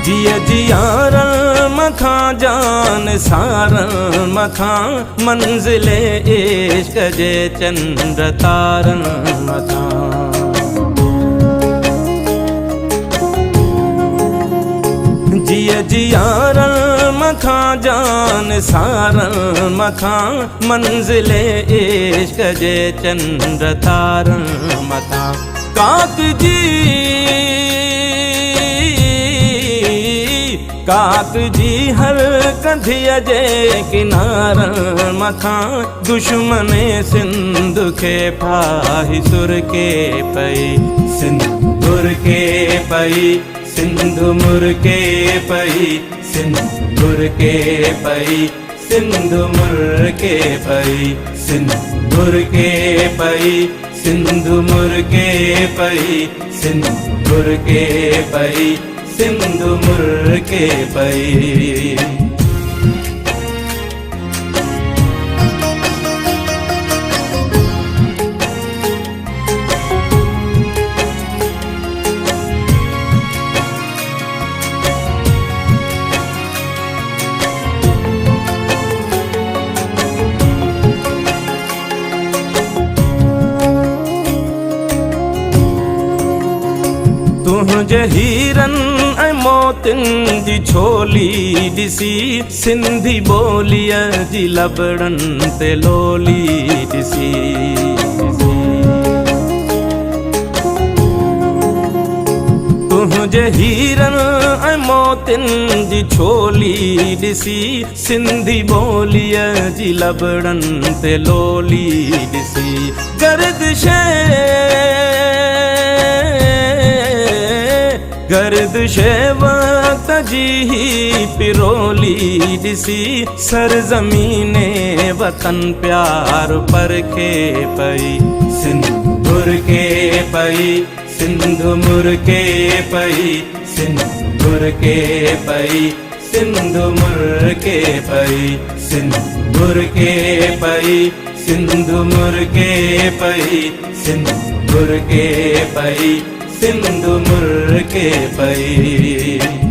जिय जियारल मखा जान सारल मखा मंजिले इश्क जे चंद्र तारल मखा। जिय जियारल मखा जान सारल मखा मंजिले इश्क जे चंद्र तारल मखा। काक जी हर कंधिय जे किनारल मखा दुश्मने सिंध खे फाही सुर के पई सिंदूर के पई सिंधु मुर के पई सिंदूर के पई सिंधु मुर के पई सिंदूर के पई सिंधु मुर के पई सिंदूर के पई सिंधु मुर के पई। तुझे हीरन ऐं मोतिन जी छोली ॾिसी सिंधी ॿोलीअ जी लबड़न ते लोली ॾिसी। तुझे हीरन ऐं मोतिन जी छोली ॾिसी सिंधी ॿोलीअ जी लबड़न ते लोली ॾिसी। गर्दिश वक्त जी ही पिरोली ॾिसी सरज़मीने वतन प्यार पर के पई सिंदूर के पई सिंधु मुर के पई सिंदूर के पई सिंधु मुर के पई सिंदूर के पई सिंधु मुर के पई सिंदूर के पई सिंधु मुर के पई।